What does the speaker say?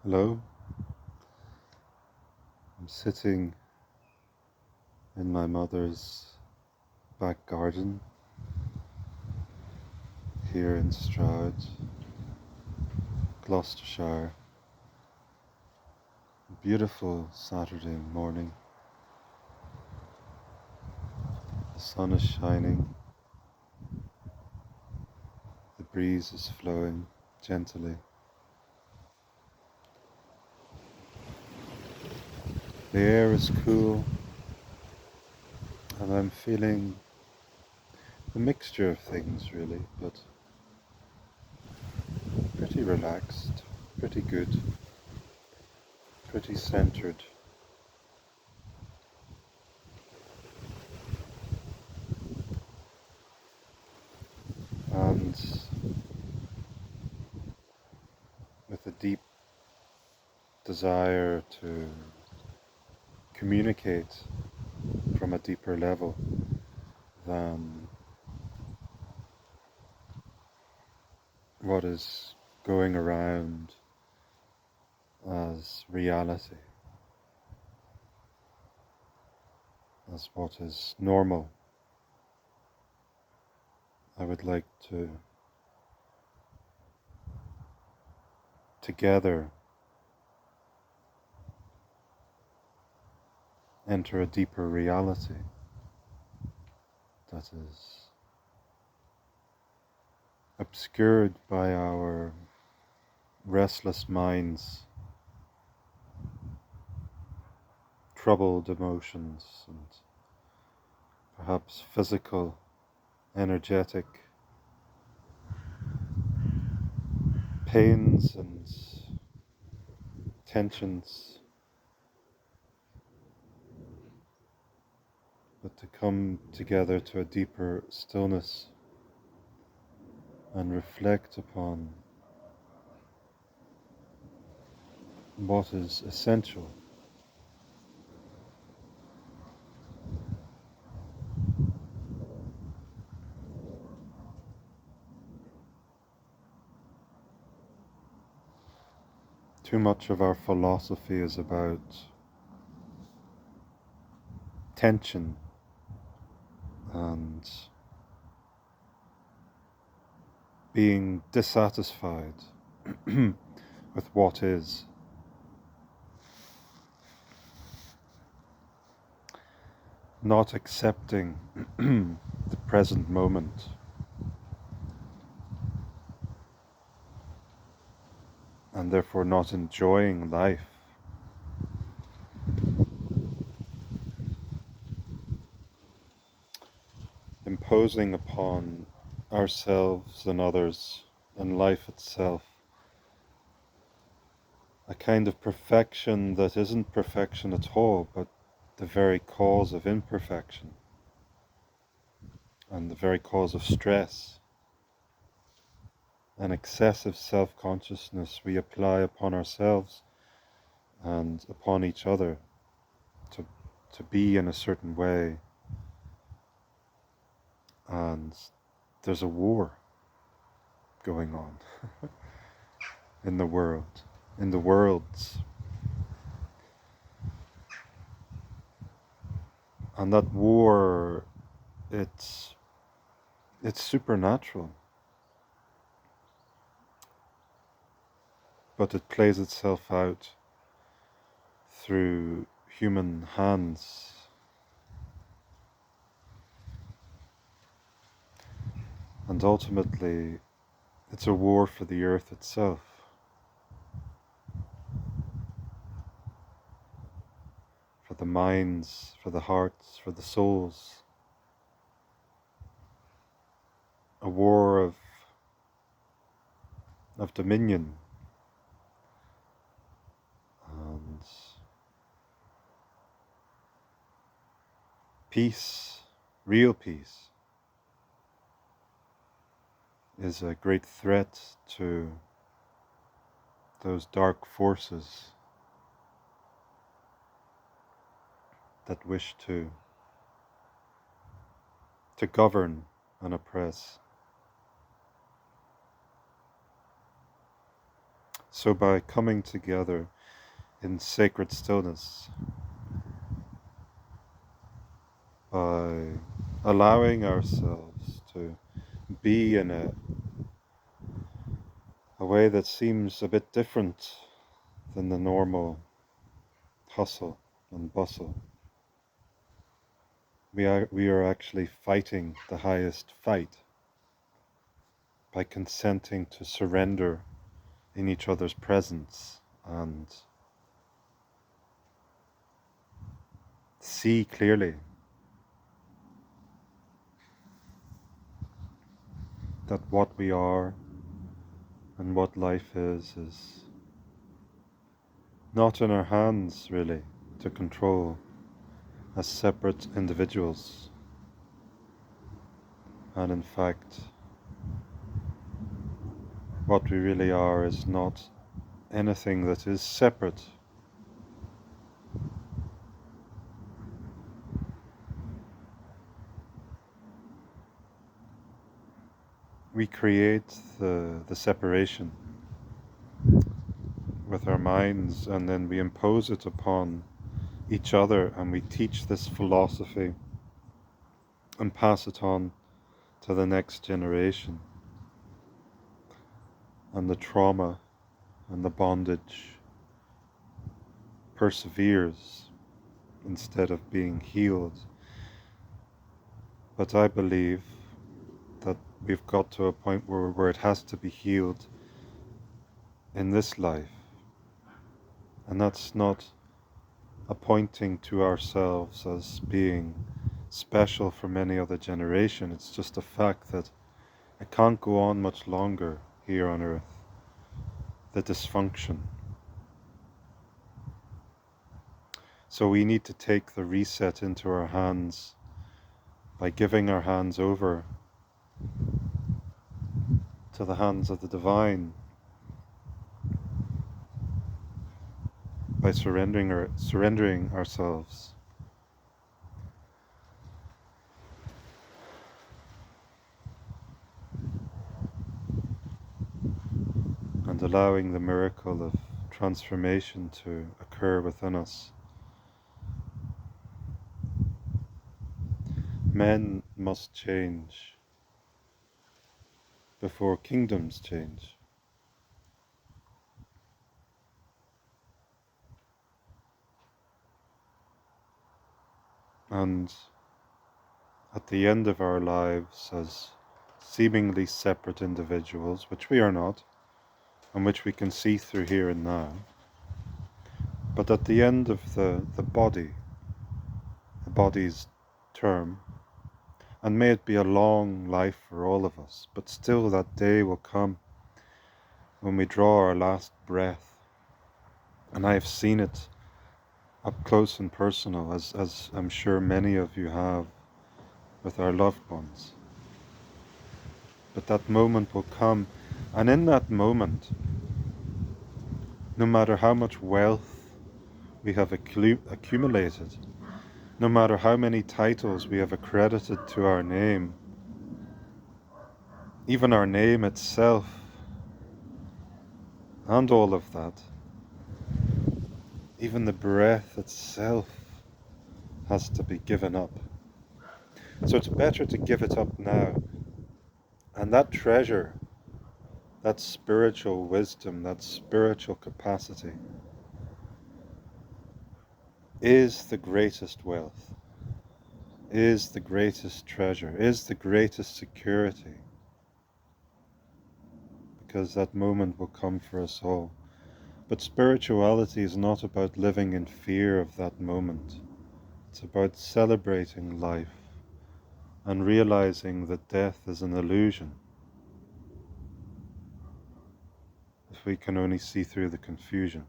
Hello, I'm sitting in my mother's back garden here in Stroud, Gloucestershire. Beautiful Saturday morning. The sun is shining, the breeze is flowing gently. The air is cool, and I'm feeling a mixture of things really, but pretty relaxed, pretty good, pretty centered. And with a deep desire to communicate from a deeper level than what is going around as reality, as what is normal. I would like to together enter a deeper reality that is obscured by our restless minds, troubled emotions, and perhaps physical, energetic pains and tensions, but to come together to a deeper stillness and reflect upon what is essential. Too much of our philosophy is about tension and being dissatisfied with what is, not accepting the present moment, and therefore not enjoying life. Imposing upon ourselves and others and life itself a kind of perfection that isn't perfection at all, but the very cause of imperfection and the very cause of stress and excessive self-consciousness we apply upon ourselves and upon each other to, to be in a certain way. And there's a war going on in the world, in the worlds. And that war, it's supernatural, but it plays itself out through human hands. And ultimately, it's a war for the earth itself. For the minds, for the hearts, for the souls. A war of dominion. And peace, real peace, is a great threat to those dark forces that wish to govern and oppress. So by coming together in sacred stillness, by allowing ourselves to be in a way that seems a bit different than the normal hustle and bustle, we are actually fighting the highest fight by consenting to surrender in each other's presence and see clearly that what we are and what life is not in our hands really to control as separate individuals, and in fact what we really are is not anything that is separate. We create the separation with our minds, and then we impose it upon each other, and we teach this philosophy and pass it on to the next generation. And the trauma and the bondage perseveres instead of being healed. But I believe that we've got to a point where it has to be healed in this life. And that's not a pointing to ourselves as being special from any other generation. It's just a fact that it can't go on much longer here on earth, the dysfunction. So we need to take the reset into our hands by giving our hands over to the hands of the divine, by surrendering ourselves. And allowing the miracle of transformation to occur within us. Men must change before kingdoms change. And at the end of our lives as seemingly separate individuals, which we are not, and which we can see through here and now, but at the end of the body's term, and may it be a long life for all of us, but still that day will come when we draw our last breath. And I have seen it up close and personal, as I'm sure many of you have with our loved ones. But that moment will come, and in that moment, no matter how much wealth we have accumulated, no matter how many titles we have accredited to our name, even our name itself, and all of that, even the breath itself has to be given up. So it's better to give it up now. And that treasure, that spiritual wisdom, that spiritual capacity is the greatest wealth, is the greatest treasure, is the greatest security. Because that moment will come for us all. But spirituality is not about living in fear of that moment. It's about celebrating life and realizing that death is an illusion. If we can only see through the confusion.